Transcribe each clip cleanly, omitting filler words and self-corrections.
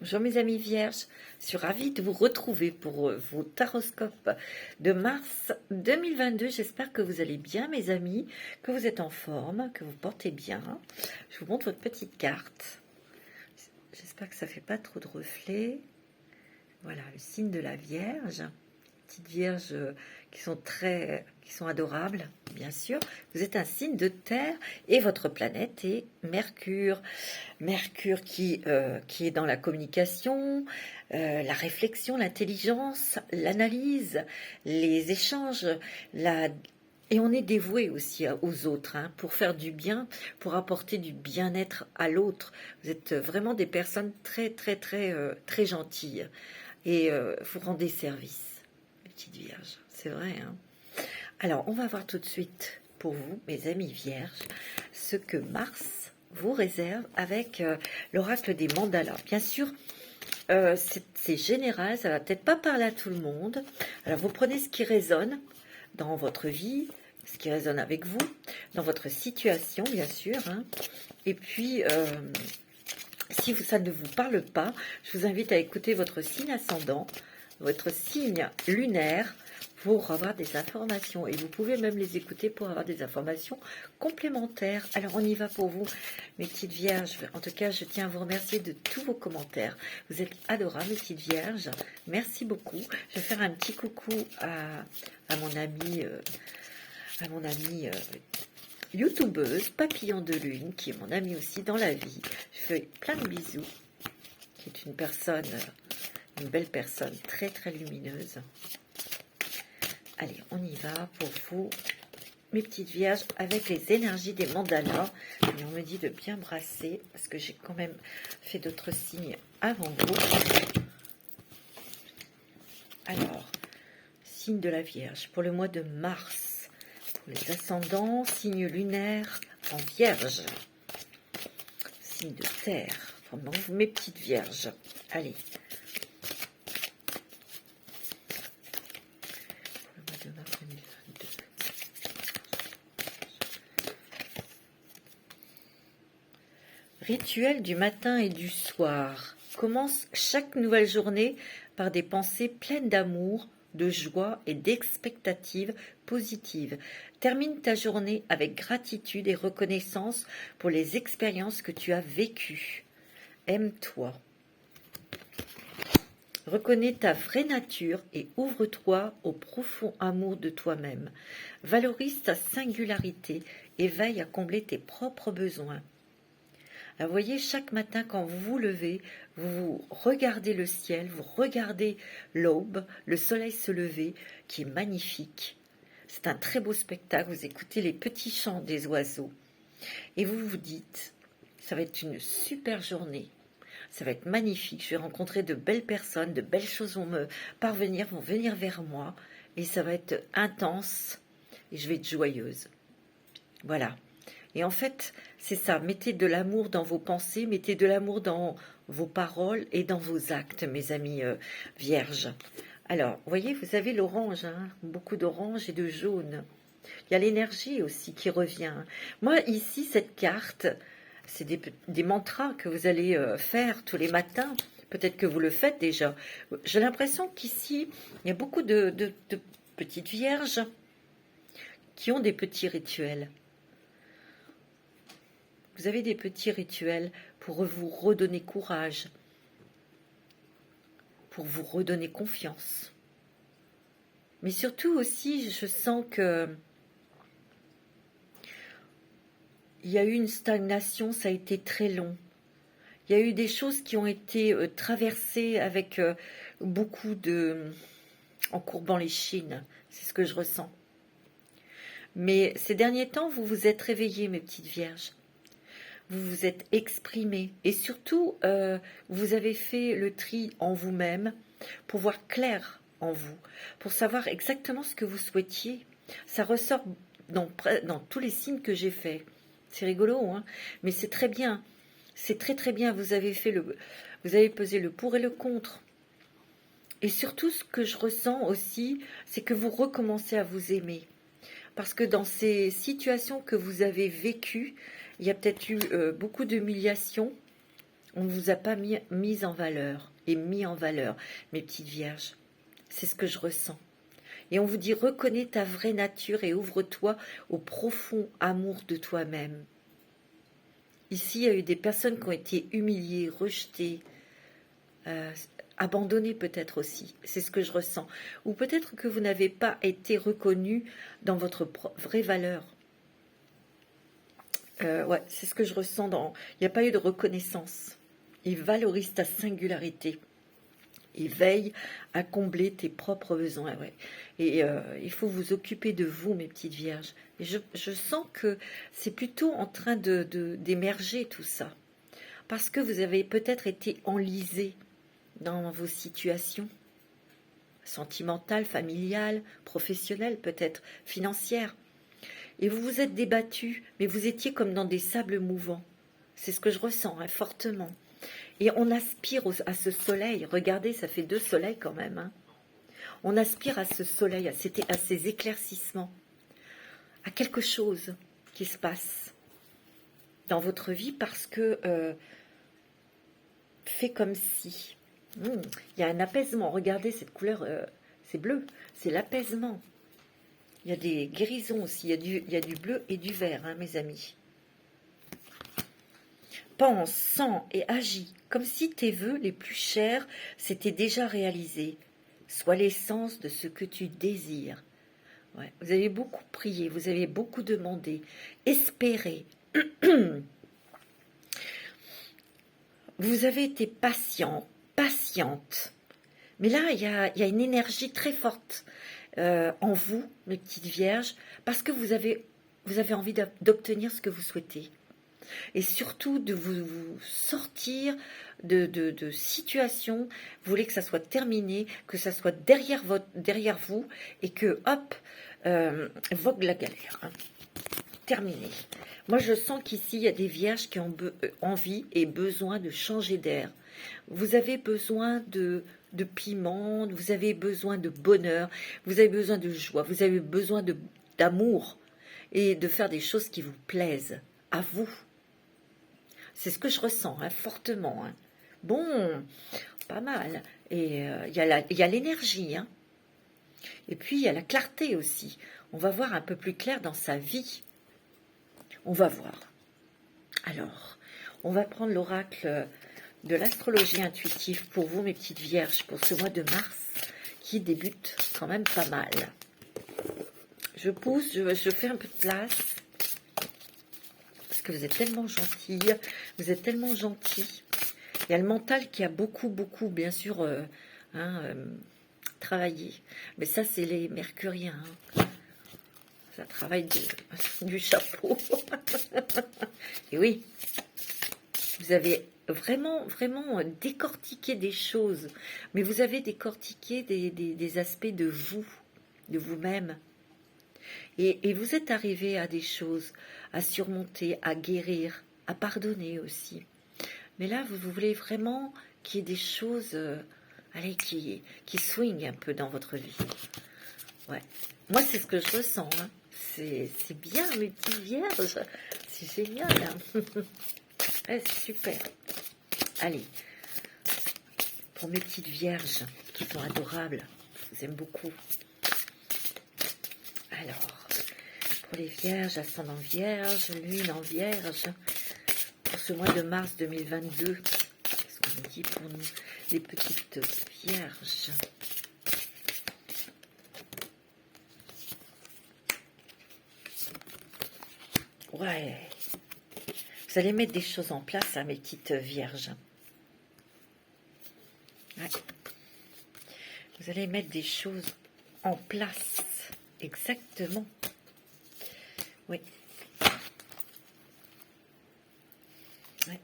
Bonjour mes amis vierges, je suis ravie de vous retrouver pour vos taroscopes de mars 2022. J'espère que vous allez bien mes amis, que vous êtes en forme, que vous portez bien. Je vous montre votre petite carte. J'espère que ça ne fait pas trop de reflets. Voilà, le signe de la Vierge. Petites vierges qui sont adorables, bien sûr. Vous êtes un signe de terre et votre planète est Mercure. Mercure qui est dans la communication, la réflexion, l'intelligence, l'analyse, les échanges, et on est dévoué aussi aux autres, hein, pour faire du bien, pour apporter du bien-être à l'autre. Vous êtes vraiment des personnes très, très, très, très gentilles et vous rendez service. Petite Vierge, c'est vrai. Hein. Alors, on va voir tout de suite pour vous, mes amis vierges, ce que Mars vous réserve avec l'oracle des mandalas. Bien sûr, c'est général, ça va peut-être pas parler à tout le monde. Alors, vous prenez ce qui résonne dans votre vie, ce qui résonne avec vous, dans votre situation, bien sûr. Hein. Et puis, si ça ne vous parle pas, je vous invite à écouter votre signe ascendant, votre signe lunaire pour avoir des informations. Et vous pouvez même les écouter pour avoir des informations complémentaires. Alors, on y va pour vous, mes petites vierges. En tout cas, je tiens à vous remercier de tous vos commentaires. Vous êtes adorables, mes petites vierges. Merci beaucoup. Je vais faire un petit coucou à mon amie... youtubeuse, Papillon de Lune, qui est mon amie aussi dans la vie. Je fais plein de bisous, qui est une belle personne, très très lumineuse. Allez, on y va pour vous, mes petites vierges, avec les énergies des mandalas. Et on me dit de bien brasser, parce que j'ai quand même fait d'autres signes avant vous. Alors, signe de la Vierge, pour le mois de mars, pour les ascendants, signe lunaire en Vierge, signe de terre, vraiment mes petites vierges. Allez. Pour le mois de mars 2022. Rituel du matin et du soir. Commence chaque nouvelle journée par des pensées pleines d'amour, de joie et d'expectatives positives. Termine ta journée avec gratitude et reconnaissance pour les expériences que tu as vécues. Aime-toi. Reconnais ta vraie nature et ouvre-toi au profond amour de toi-même. Valorise ta singularité et veille à combler tes propres besoins. Alors, voyez, chaque matin, quand vous vous levez, vous regardez le ciel, vous regardez l'aube, le soleil se lever, qui est magnifique. C'est un très beau spectacle, vous écoutez les petits chants des oiseaux. Et vous vous dites, ça va être une super journée, ça va être magnifique, je vais rencontrer de belles personnes, de belles choses vont vont venir vers moi, et ça va être intense, et je vais être joyeuse. Voilà. Et en fait, c'est ça, mettez de l'amour dans vos pensées, mettez de l'amour dans vos paroles et dans vos actes, mes amis vierges. Alors, vous voyez, vous avez l'orange, hein, beaucoup d'orange et de jaune. Il y a l'énergie aussi qui revient. Moi, ici, cette carte, c'est des mantras que vous allez faire tous les matins. Peut-être que vous le faites déjà. J'ai l'impression qu'ici, il y a beaucoup de petites vierges qui ont des petits rituels. Vous avez des petits rituels pour vous redonner courage, pour vous redonner confiance. Mais surtout aussi, je sens que il y a eu une stagnation, ça a été très long. Il y a eu des choses qui ont été traversées avec beaucoup en courbant les chines. C'est ce que je ressens. Mais ces derniers temps, vous vous êtes réveillés, mes petites vierges. Vous vous êtes exprimé et surtout, vous avez fait le tri en vous-même pour voir clair en vous, pour savoir exactement ce que vous souhaitiez. Ça ressort dans tous les signes que j'ai faits. C'est rigolo, hein, mais c'est très bien. C'est très très bien. Vous avez pesé le pour et le contre. Et surtout, ce que je ressens aussi, c'est que vous recommencez à vous aimer. Parce que dans ces situations que vous avez vécues, il y a peut-être eu beaucoup d'humiliation On ne vous a pas mis en valeur et mis en valeur, mes petites vierges. C'est ce que je ressens. Et on vous dit, reconnais ta vraie nature et ouvre-toi au profond amour de toi-même. Ici, il y a eu des personnes qui ont été humiliées, rejetées, abandonnées peut-être aussi. C'est ce que je ressens. Ou peut-être que vous n'avez pas été reconnu dans votre vraie valeur. Ouais, c'est ce que je ressens. Il n'y a pas eu de reconnaissance. Il valorise ta singularité. Il veille à combler tes propres besoins. Ouais. Et il faut vous occuper de vous, mes petites vierges. Et je sens que c'est plutôt en train d'émerger tout ça. Parce que vous avez peut-être été enlisé dans vos situations sentimentales, familiales, professionnelles, peut-être financières. Et vous vous êtes débattu, mais vous étiez comme dans des sables mouvants. C'est ce que je ressens, hein, fortement. Et on aspire à ce soleil. Regardez, ça fait 2 soleils quand même. Hein. On aspire à ce soleil, à ces éclaircissements, à quelque chose qui se passe dans votre vie parce que fait comme si. Il y a un apaisement. Regardez cette couleur, c'est bleu, c'est l'apaisement. Il y a des guérisons aussi, il y a du bleu et du vert, hein, mes amis. Pense, sens et agis comme si tes vœux les plus chers s'étaient déjà réalisés. Sois l'essence de ce que tu désires. Ouais, vous avez beaucoup prié, vous avez beaucoup demandé, espéré. Vous avez été patient, patiente. Mais là, il y a une énergie très forte en vous, mes petites vierges, parce que vous avez envie d'obtenir ce que vous souhaitez. Et surtout de vous sortir de situations, vous voulez que ça soit terminé, que ça soit derrière vous, et que, hop, vogue la galère. Hein. Terminé. Moi, je sens qu'ici, il y a des vierges qui ont envie et besoin de changer d'air. Vous avez besoin de piment, vous avez besoin de bonheur, vous avez besoin de joie, vous avez besoin d'amour et de faire des choses qui vous plaisent, à vous. C'est ce que je ressens, hein, fortement. Hein. Bon, pas mal. Et il y a l'énergie. Hein. Et puis, il y a la clarté aussi. On va voir un peu plus clair dans sa vie. On va voir. Alors, on va prendre l'oracle de l'astrologie intuitive pour vous, mes petites vierges, pour ce mois de mars, qui débute quand même pas mal. Je pousse, je fais un peu de place. Que vous êtes tellement gentille, vous êtes tellement gentil. Il y a le mental qui a beaucoup, bien sûr, travaillé. Mais ça, c'est les mercuriens. Hein. Ça travaille du chapeau. Et oui, vous avez vraiment décortiqué des choses. Mais vous avez décortiqué des aspects de vous-même. Et vous êtes arrivé à des choses, à surmonter, à guérir, à pardonner aussi. Mais là, vous voulez vraiment qu'il y ait des choses qui swingent un peu dans votre vie. Ouais. Moi, c'est ce que je ressens. Hein. C'est bien, mes petites vierges. C'est génial. Hein. Ouais, c'est super. Allez, pour mes petites vierges qui sont adorables, je vous aime beaucoup. Alors, pour les vierges, ascendant vierge, lune en vierge, pour ce mois de mars 2022, qu'est-ce qu'on dit pour nous, les petites vierges? Ouais, vous allez mettre des choses en place, hein, mes petites vierges. Ouais. Vous allez mettre des choses en place, exactement. Oui. Ouais.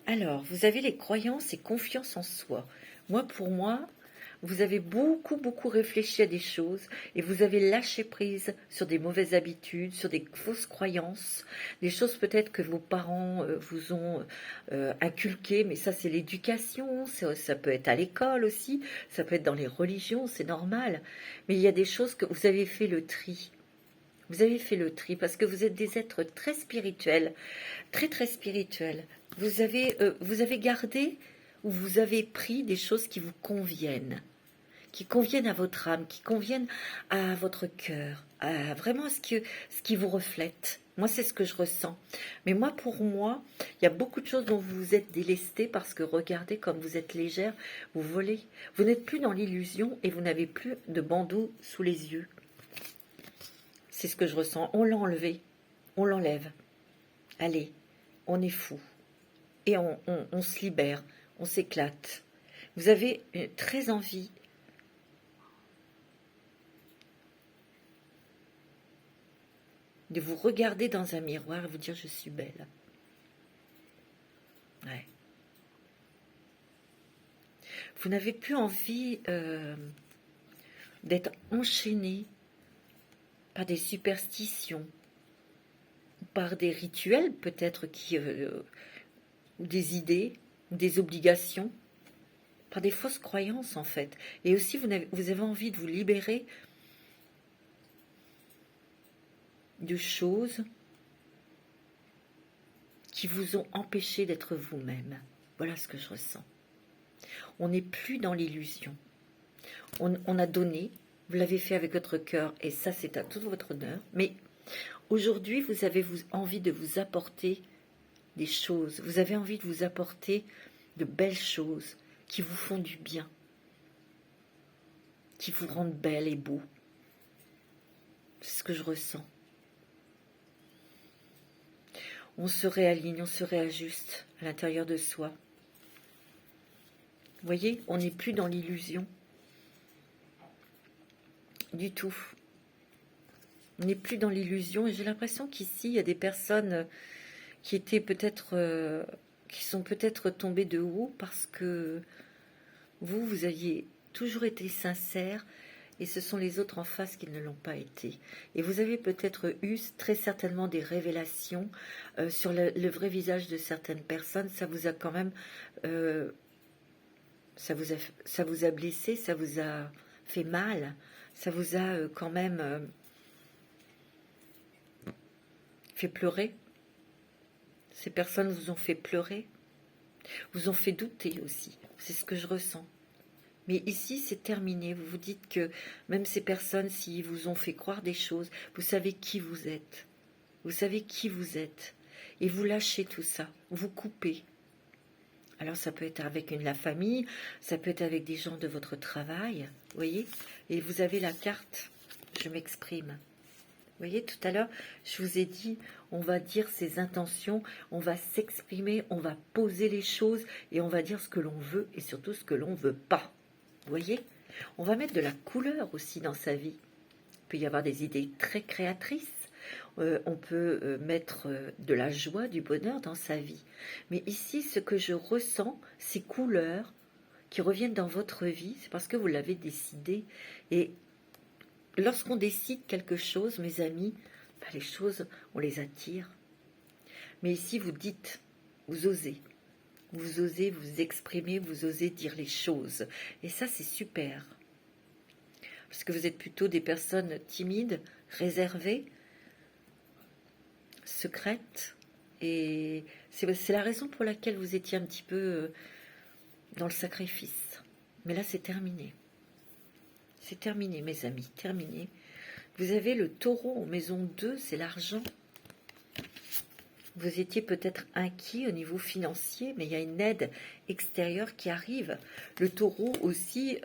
Alors, vous avez les croyances et confiance en soi. Pour moi, vous avez beaucoup réfléchi à des choses et vous avez lâché prise sur des mauvaises habitudes, sur des fausses croyances, des choses peut-être que vos parents vous ont inculquées, mais ça c'est l'éducation, ça peut être à l'école aussi, ça peut être dans les religions, c'est normal. Mais il y a des choses que vous avez fait le tri. Vous avez fait le tri parce que vous êtes des êtres très spirituels, très très spirituels. Vous avez gardé ou vous avez pris des choses qui conviennent à votre âme, qui conviennent à votre cœur, à vraiment ce qui vous reflète. Moi, c'est ce que je ressens. Mais moi, pour moi, il y a beaucoup de choses dont vous vous êtes délesté parce que regardez comme vous êtes légère, vous volez. Vous n'êtes plus dans l'illusion et vous n'avez plus de bandeau sous les yeux. C'est ce que je ressens. On l'a enlevé, on l'enlève. Allez, on est fou. Et on se libère, on s'éclate. Vous avez très envie de vous regarder dans un miroir et vous dire je suis belle. Ouais. Vous n'avez plus envie d'être enchaîné par des superstitions, par des rituels peut-être ou des idées, ou des obligations, par des fausses croyances en fait. Et aussi vous avez envie de vous libérer de choses qui vous ont empêché d'être vous-même. Voilà ce que je ressens. On n'est plus dans l'illusion. On a donné, vous l'avez fait avec votre cœur, et ça c'est à tout votre honneur. Mais aujourd'hui, vous avez envie de vous apporter des choses. Vous avez envie de vous apporter de belles choses qui vous font du bien, qui vous rendent belle et beau. C'est ce que je ressens. On se réaligne, on se réajuste à l'intérieur de soi. Vous voyez, on n'est plus dans l'illusion. Du tout. On n'est plus dans l'illusion et j'ai l'impression qu'ici, il y a des personnes qui étaient peut-être, qui sont peut-être tombées de haut parce que vous aviez toujours été sincère et ce sont les autres en face qui ne l'ont pas été. Et vous avez peut-être eu très certainement des révélations sur le vrai visage de certaines personnes. Ça vous a quand même... ça vous a blessé, ça vous a fait mal, ça vous a quand même fait pleurer. Ces personnes vous ont fait pleurer, vous ont fait douter aussi. C'est ce que je ressens. Mais ici, c'est terminé. Vous vous dites que même ces personnes, s'ils vous ont fait croire des choses, vous savez qui vous êtes. Vous savez qui vous êtes. Et vous lâchez tout ça. Vous coupez. Alors, ça peut être avec la famille, ça peut être avec des gens de votre travail. Vous voyez? Et vous avez la carte. Je m'exprime. Vous voyez, tout à l'heure, je vous ai dit, on va dire ses intentions, on va s'exprimer, on va poser les choses et on va dire ce que l'on veut et surtout ce que l'on ne veut pas. Vous voyez, on va mettre de la couleur aussi dans sa vie. Il peut y avoir des idées très créatrices. On peut mettre de la joie, du bonheur dans sa vie. Mais ici, ce que je ressens, ces couleurs qui reviennent dans votre vie, c'est parce que vous l'avez décidé. Et lorsqu'on décide quelque chose, mes amis, les choses, on les attire. Mais ici, vous dites, vous osez. Vous osez vous exprimer, vous osez dire les choses. Et ça, c'est super. Parce que vous êtes plutôt des personnes timides, réservées, secrètes. Et c'est la raison pour laquelle vous étiez un petit peu dans le sacrifice. Mais là, c'est terminé. C'est terminé, mes amis, terminé. Vous avez le taureau en maison 2, c'est l'argent. Vous étiez peut-être inquiet au niveau financier, mais il y a une aide extérieure qui arrive. Le taureau aussi,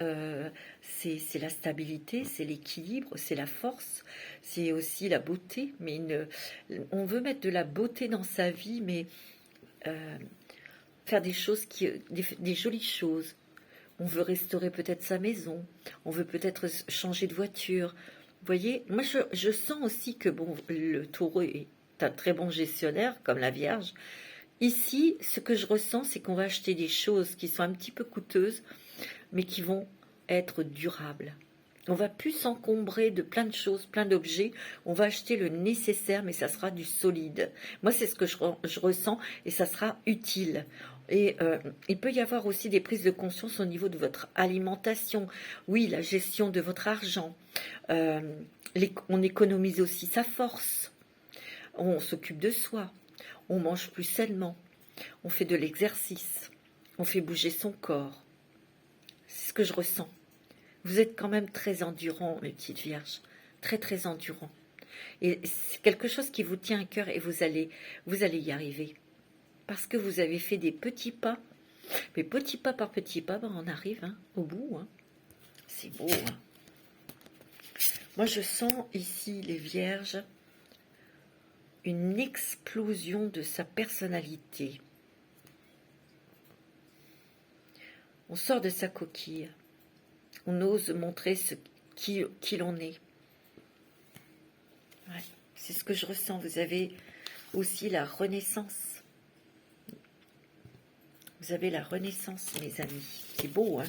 c'est la stabilité, c'est l'équilibre, c'est la force, c'est aussi la beauté. Mais on veut mettre de la beauté dans sa vie, mais faire des choses, des jolies choses. On veut restaurer peut-être sa maison, on veut peut-être changer de voiture. Vous voyez, moi je sens aussi que bon, le taureau est un très bon gestionnaire, comme la Vierge. Ici, ce que je ressens, c'est qu'on va acheter des choses qui sont un petit peu coûteuses, mais qui vont être durables. On va plus s'encombrer de plein de choses, plein d'objets. On va acheter le nécessaire, mais ça sera du solide. Moi, c'est ce que je ressens et ça sera utile. Et il peut y avoir aussi des prises de conscience au niveau de votre alimentation. Oui, la gestion de votre argent. Euh, on économise aussi sa force. On s'occupe de soi. On mange plus sainement. On fait de l'exercice. On fait bouger son corps. C'est ce que je ressens. Vous êtes quand même très endurant, mes petites vierges. Très, très endurant. Et c'est quelque chose qui vous tient à cœur et vous allez y arriver. Parce que vous avez fait des petits pas. Mais petit pas par petit pas, ben on arrive au bout. C'est beau. Moi, je sens ici, les vierges, une explosion de sa personnalité. On sort de sa coquille. On ose montrer qui l'on est. Ouais, c'est ce que je ressens. Vous avez aussi la renaissance. Vous avez la renaissance, mes amis. C'est beau,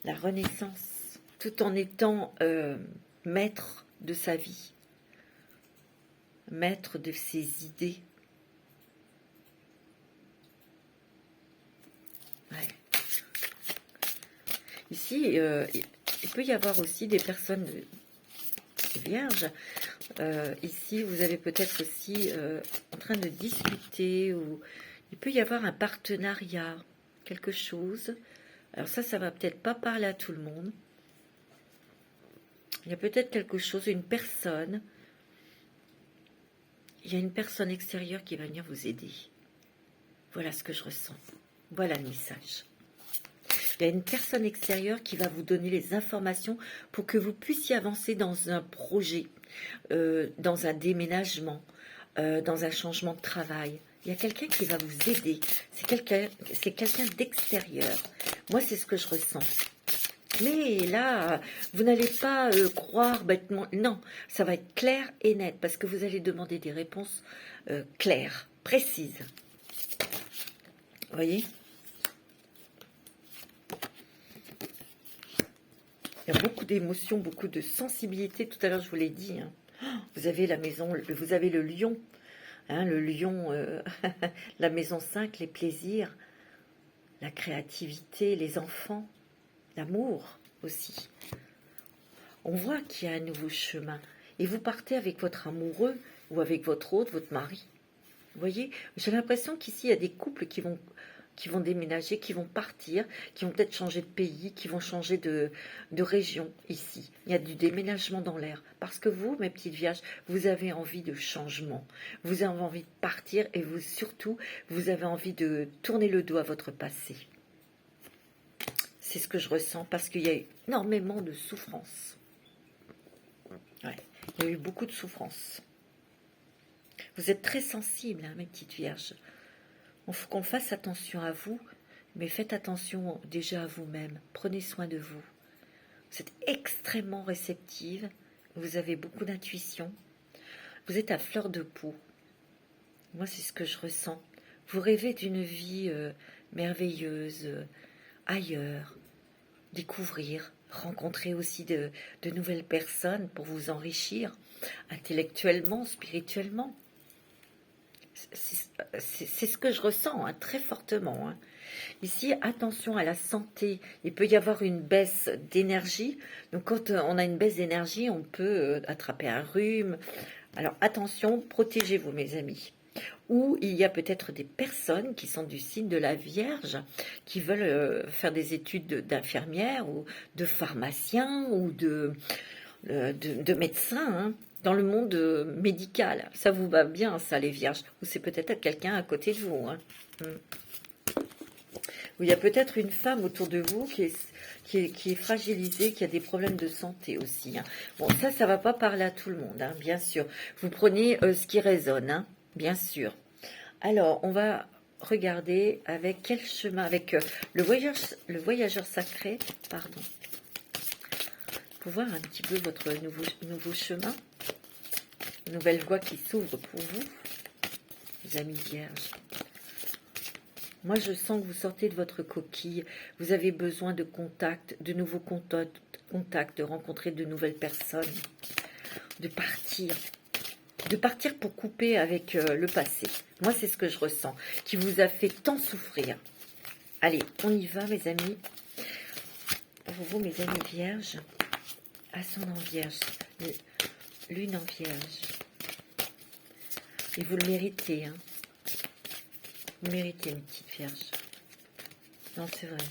La renaissance, tout en étant maître de sa vie, maître de ses idées. Ouais. Ici, il peut y avoir aussi des personnes vierges. Ici, vous avez peut-être aussi en train de discuter, ou il peut y avoir un partenariat, quelque chose. Alors ça va peut-être pas parler à tout le monde. Il y a peut-être quelque chose, une personne. Il y a une personne extérieure qui va venir vous aider. Voilà ce que je ressens. Voilà le message. Il y a une personne extérieure qui va vous donner les informations pour que vous puissiez avancer dans un projet, dans un déménagement, dans un changement de travail. Il y a quelqu'un qui va vous aider. C'est quelqu'un d'extérieur. Moi, c'est ce que je ressens. Mais là, vous n'allez pas croire bêtement. Non, ça va être clair et net parce que vous allez demander des réponses claires, précises. Vous voyez ? Il y a beaucoup d'émotions, beaucoup de sensibilité. Tout à l'heure, je vous l'ai dit. Vous avez la maison, vous avez le lion. Le lion, la maison 5, les plaisirs, la créativité, les enfants, l'amour aussi. On voit qu'il y a un nouveau chemin. Et vous partez avec votre amoureux ou avec votre autre, votre mari. Vous voyez, j'ai l'impression qu'ici, il y a des couples qui vont déménager, qui vont partir, qui vont peut-être changer de pays, qui vont changer de région ici. Il y a du déménagement dans l'air. Parce que vous, mes petites vierges, vous avez envie de changement. Vous avez envie de partir et surtout, vous avez envie de tourner le dos à votre passé. C'est ce que je ressens parce qu'il y a énormément de souffrance. Ouais, il y a eu beaucoup de souffrance. Vous êtes très sensibles, mes petites vierges. Il faut qu'on fasse attention à vous, mais faites attention déjà à vous-même. Prenez soin de vous. Vous êtes extrêmement réceptive. Vous avez beaucoup d'intuition. Vous êtes à fleur de peau. Moi, c'est ce que je ressens. Vous rêvez d'une vie merveilleuse, ailleurs. Découvrir, rencontrer aussi de nouvelles personnes pour vous enrichir intellectuellement, spirituellement. C'est ce que je ressens très fortement. Ici, attention à la santé. Il peut y avoir une baisse d'énergie. Donc, quand on a une baisse d'énergie, on peut attraper un rhume. Alors, attention, protégez-vous, mes amis. Ou il y a peut-être des personnes qui sont du signe de la Vierge, qui veulent faire des études d'infirmière ou de pharmacien ou de médecin, dans le monde médical. Ça vous va bien, ça, les vierges. Ou c'est peut-être quelqu'un à côté de vous. Ou il y a peut-être une femme autour de vous qui est fragilisée, qui a des problèmes de santé aussi. Bon, ça ne va pas parler à tout le monde, bien sûr. Vous prenez ce qui résonne, bien sûr. Alors, on va regarder avec quel chemin, avec le voyageur sacré, pardon. Pour voir un petit peu votre nouveau chemin. Nouvelle voie qui s'ouvre pour vous, les amis vierges. Moi, je sens que vous sortez de votre coquille. Vous avez besoin de contacts, de nouveaux contacts, de rencontrer de nouvelles personnes, de partir. de partir pour couper avec le passé. Moi, c'est ce que je ressens, qui vous a fait tant souffrir. Allez, on y va, mes amis. Pour vous, mes amis vierges, ascendant vierge, lune en vierge. Et vous le méritez, hein. Vous méritez, mes petites vierges. Non, c'est vrai.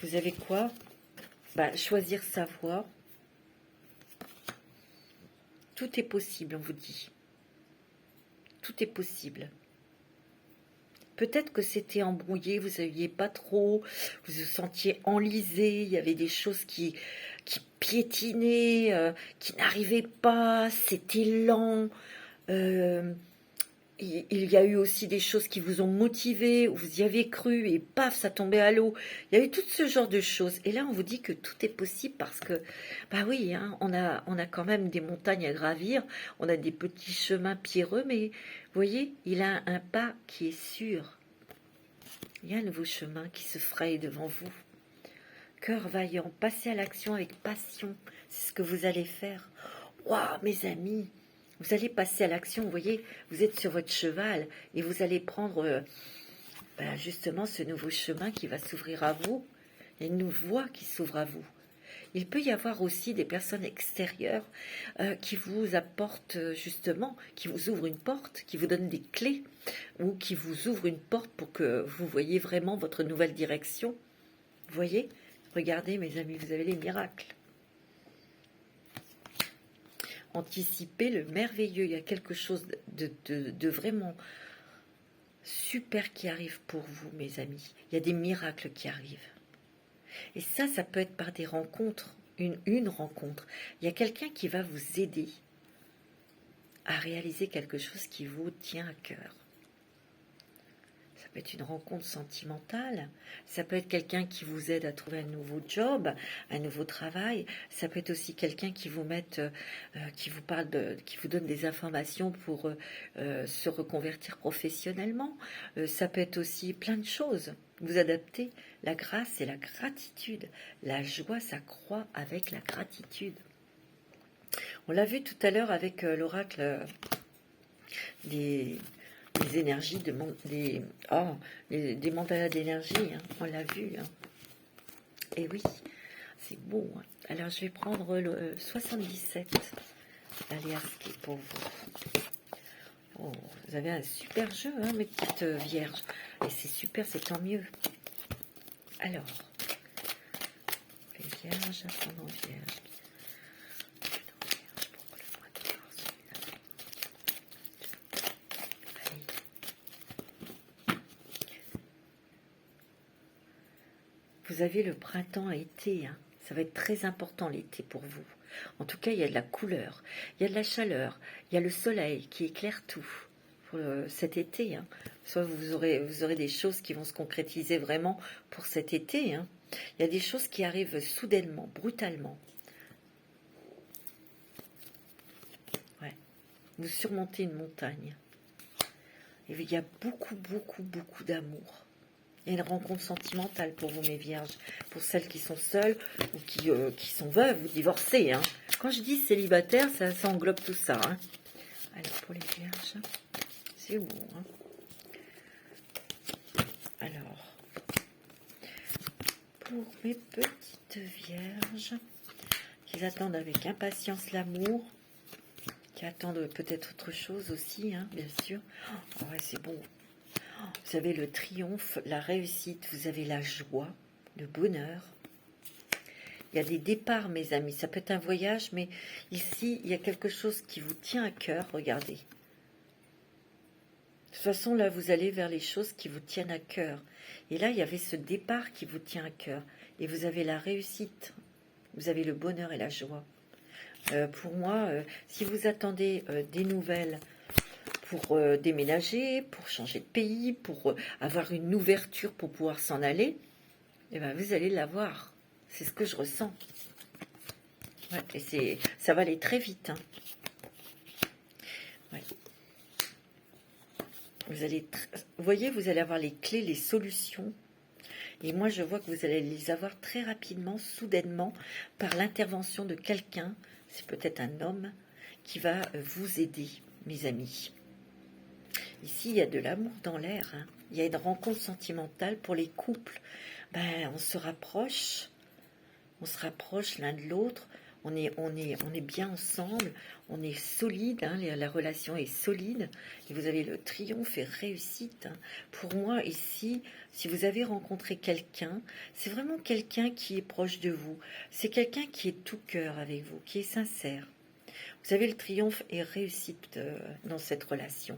Vous avez quoi? Bah, choisir sa voie. Tout est possible, on vous dit. Tout est possible. Peut-être que c'était embrouillé, vous ne saviez pas trop, vous vous sentiez enlisé, il y avait des choses qui piétinaient, qui n'arrivaient pas, c'était lent. Il y a eu aussi des choses qui vous ont motivé, vous y avez cru et paf, ça tombait à l'eau. Il y a eu tout ce genre de choses. Et là, on vous dit que tout est possible parce que, bah oui, hein, on a quand même des montagnes à gravir, on a des petits chemins pierreux, mais vous voyez, il a un pas qui est sûr. Il y a un nouveau chemin qui se fraye devant vous. Cœur vaillant, passez à l'action avec passion, c'est ce que vous allez faire. Waouh, mes amis! Vous allez passer à l'action, vous voyez, vous êtes sur votre cheval et vous allez prendre justement ce nouveau chemin qui va s'ouvrir à vous. Il y a une voie qui s'ouvre à vous. Il peut y avoir aussi des personnes extérieures qui vous apportent justement, qui vous ouvrent une porte, qui vous donnent des clés ou qui vous ouvrent une porte pour que vous voyez vraiment votre nouvelle direction. Vous voyez? Regardez mes amis, vous avez les miracles. Anticiper le merveilleux, il y a quelque chose de vraiment super qui arrive pour vous, mes amis. Il y a des miracles qui arrivent. Et ça peut être par des rencontres, une rencontre. Il y a quelqu'un qui va vous aider à réaliser quelque chose qui vous tient à cœur. Ça peut être une rencontre sentimentale, ça peut être quelqu'un qui vous aide à trouver un nouveau job, un nouveau travail, ça peut être aussi quelqu'un qui vous qui vous parle qui vous donne des informations pour se reconvertir professionnellement. Ça peut être aussi plein de choses. Vous adaptez. La grâce et la gratitude. La joie s'accroît avec la gratitude. On l'a vu tout à l'heure avec l'oracle des énergies, des mandalas d'énergie, hein, on l'a vu. Hein. Et oui, c'est beau. Hein. Alors, je vais prendre le 77. Allez, Aski, pour vous. Oh, vous avez un super jeu, hein, mes petites vierges. Et c'est super, c'est tant mieux. Alors, les vierges, ascendant vierge. Vous avez le printemps-été, hein. Ça va être très important l'été pour vous. En tout cas, il y a de la couleur, il y a de la chaleur, il y a le soleil qui éclaire tout pour cet été. Hein. Soit vous aurez des choses qui vont se concrétiser vraiment pour cet été. Hein. Il y a des choses qui arrivent soudainement, brutalement. Ouais. Vous surmontez une montagne. Et il y a beaucoup, beaucoup, beaucoup d'amour. Il y a une rencontre sentimentale pour vous, mes vierges, pour celles qui sont seules ou qui sont veuves ou divorcées. Hein. Quand je dis célibataire, ça englobe tout ça. Hein. Alors, pour les vierges, c'est bon. Hein. Alors, pour mes petites vierges qui attendent avec impatience l'amour, qui attendent peut-être autre chose aussi, hein, bien sûr. Oh, ouais, c'est bon. Vous avez le triomphe, la réussite, vous avez la joie, le bonheur. Il y a des départs, mes amis. Ça peut être un voyage, mais ici, il y a quelque chose qui vous tient à cœur. Regardez. De toute façon, là, vous allez vers les choses qui vous tiennent à cœur. Et là, il y avait ce départ qui vous tient à cœur. Et vous avez la réussite. Vous avez le bonheur et la joie. Pour moi, si vous attendez des nouvelles pour déménager, pour changer de pays, pour avoir une ouverture pour pouvoir s'en aller, eh ben, vous allez l'avoir. C'est ce que je ressens. Ouais, et ça va aller très vite. Hein. Ouais. Vous voyez, vous allez avoir les clés, les solutions. Et moi, je vois que vous allez les avoir très rapidement, soudainement, par l'intervention de quelqu'un, c'est peut-être un homme, qui va vous aider, mes amis. Ici, il y a de l'amour dans l'air. Hein. Il y a une rencontre sentimentale pour les couples. On se rapproche l'un de l'autre. On est bien ensemble, on est solide, hein, la relation est solide, et vous avez le triomphe et réussite. Hein. Pour moi, ici, si vous avez rencontré quelqu'un, c'est vraiment quelqu'un qui est proche de vous, c'est quelqu'un qui est tout cœur avec vous, qui est sincère. Vous avez le triomphe et réussite dans cette relation.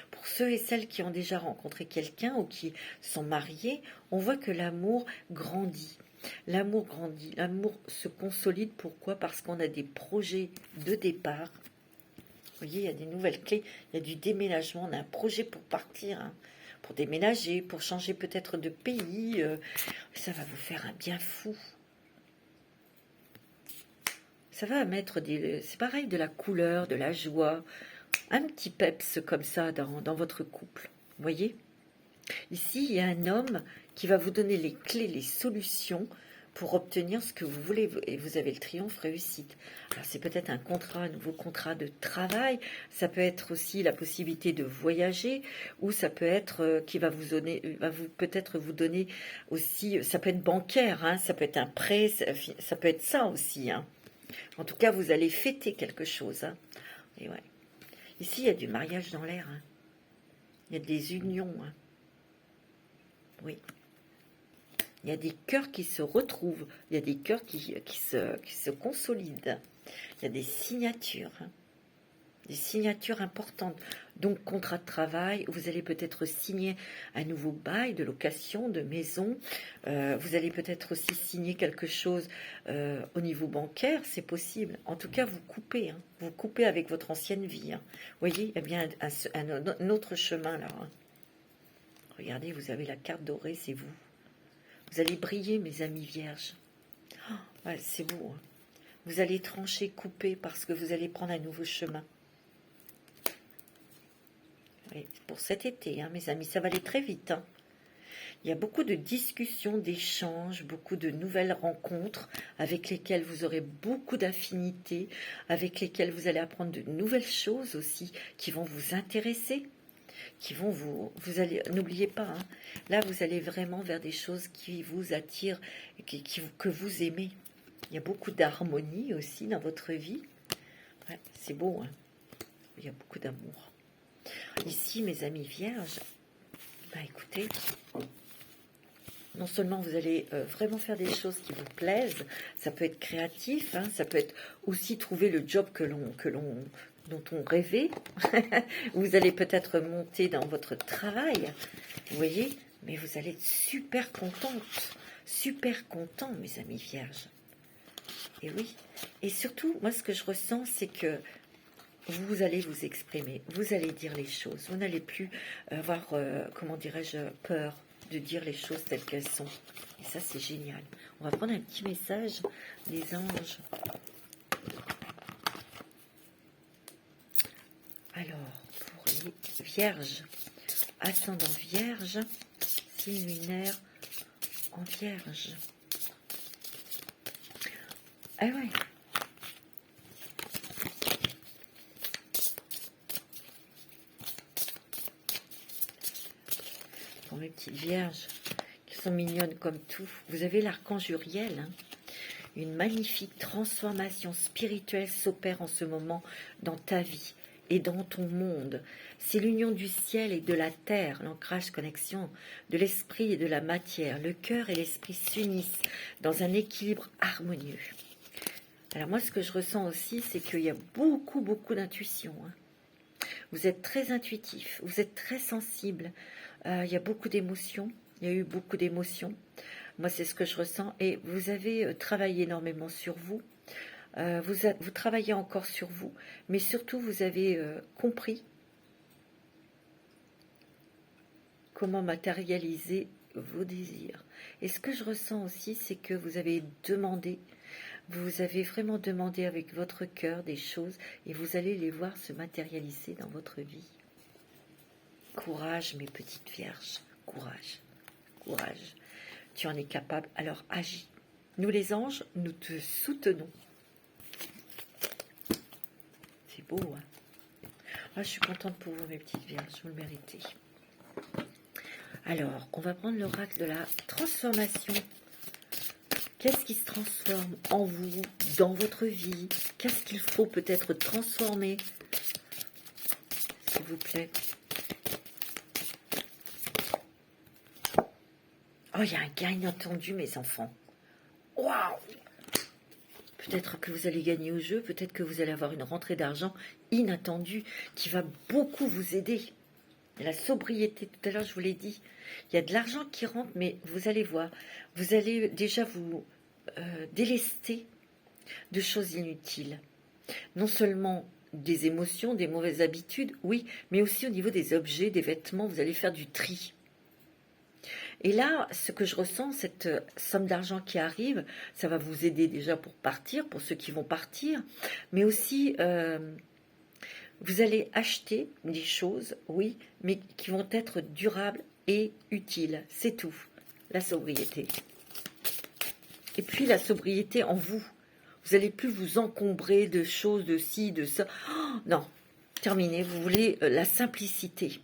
Pour ceux et celles qui ont déjà rencontré quelqu'un ou qui sont mariés, on voit que l'amour grandit. L'amour grandit, l'amour se consolide. Pourquoi? Parce qu'on a des projets de départ. Vous voyez, il y a des nouvelles clés, il y a du déménagement, on a un projet pour partir, hein, pour déménager, pour changer peut-être de pays. Ça va vous faire un bien fou. Ça va mettre c'est pareil, de la couleur, de la joie, un petit peps comme ça dans votre couple. Vous voyez? Ici, il y a un homme qui va vous donner les clés, les solutions pour obtenir ce que vous voulez. Et vous avez le triomphe réussite. Alors, c'est peut-être un nouveau contrat de travail. Ça peut être aussi la possibilité de voyager. Ou ça peut être qui va vous donner, peut-être vous donner aussi, ça peut être bancaire, hein, ça peut être un prêt, ça peut être ça aussi. Hein. En tout cas, vous allez fêter quelque chose. Hein. Et ouais. Ici, il y a du mariage dans l'air. Hein. Il y a des unions. Hein. Oui. Il y a des cœurs qui se retrouvent. Il y a des cœurs qui se consolident. Il y a des signatures. Hein. Des signatures importantes. Donc, contrat de travail, vous allez peut-être signer un nouveau bail de location, de maison. Vous allez peut-être aussi signer quelque chose au niveau bancaire, c'est possible. En tout cas, vous coupez. Hein. Vous coupez avec votre ancienne vie. Hein. Vous voyez, il y a bien un autre chemin là. Hein. Regardez, vous avez la carte dorée, c'est vous. Vous allez briller, mes amis vierges. Oh, ouais, c'est beau. Hein. Vous allez trancher, couper, parce que vous allez prendre un nouveau chemin. Oui, pour cet été, hein, mes amis, ça va aller très vite. Hein. Il y a beaucoup de discussions, d'échanges, beaucoup de nouvelles rencontres avec lesquelles vous aurez beaucoup d'affinités, avec lesquelles vous allez apprendre de nouvelles choses aussi qui vont vous intéresser. Qui vont vous allez, n'oubliez pas, hein, là vous allez vraiment vers des choses qui vous attirent, que vous aimez. Il y a beaucoup d'harmonie aussi dans votre vie. Ouais, c'est beau, hein. Il y a beaucoup d'amour. Ici, mes amis vierges, écoutez, non seulement vous allez vraiment faire des choses qui vous plaisent, ça peut être créatif, hein, ça peut être aussi trouver le job dont on rêvait. Vous allez peut-être monter dans votre travail, vous voyez, mais vous allez être super content, mes amis vierges. Et oui, et surtout, moi ce que je ressens, c'est que vous allez vous exprimer, vous allez dire les choses, vous n'allez plus avoir, comment dirais-je, peur de dire les choses telles qu'elles sont. Et ça, c'est génial. On va prendre un petit message des anges. Alors, pour les vierges, ascendant vierge, signe lunaire en vierge. Ah ouais. Pour mes petites vierges, qui sont mignonnes comme tout, vous avez l'archange Uriel, hein. Une magnifique transformation spirituelle s'opère en ce moment dans ta vie et dans ton monde. C'est l'union du ciel et de la terre, l'ancrage connexion de l'esprit et de la matière. Le cœur et l'esprit s'unissent dans un équilibre harmonieux. Alors moi, ce que je ressens aussi, c'est qu'il y a beaucoup d'intuition. Hein. Vous êtes très intuitif, vous êtes très sensible. Il y a beaucoup d'émotions, il y a eu beaucoup d'émotions. Moi, c'est ce que je ressens. Et vous avez travaillé énormément sur vous. Vous travaillez encore sur vous. Mais surtout, vous avez compris comment matérialiser vos désirs. Et ce que je ressens aussi, c'est que vous avez vraiment demandé avec votre cœur des choses et vous allez les voir se matérialiser dans votre vie. Courage, mes petites vierges. Courage. Courage. Tu en es capable, alors agis. Nous les anges, nous te soutenons. C'est beau. Hein. Ah, je suis contente pour vous, mes petites vierges, vous le méritez. Alors, on va prendre l'oracle de la transformation. Qu'est-ce qui se transforme en vous, dans votre vie? Qu'est-ce qu'il faut peut-être transformer? S'il vous plaît. Oh, il y a un gain inattendu, mes enfants. Waouh! Peut-être que vous allez gagner au jeu, peut-être que vous allez avoir une rentrée d'argent inattendue qui va beaucoup vous aider. La sobriété, tout à l'heure je vous l'ai dit, il y a de l'argent qui rentre, mais vous allez voir, vous allez déjà vous délester de choses inutiles. Non seulement des émotions, des mauvaises habitudes, oui, mais aussi au niveau des objets, des vêtements, vous allez faire du tri. Et là, ce que je ressens, cette somme d'argent qui arrive, ça va vous aider déjà pour partir, pour ceux qui vont partir, mais aussi vous allez acheter des choses, oui, mais qui vont être durables et utiles. C'est tout, la sobriété. Et puis la sobriété en vous. Vous n'allez plus vous encombrer de choses, de ci, de ça. Oh, non, terminé, vous voulez la simplicité.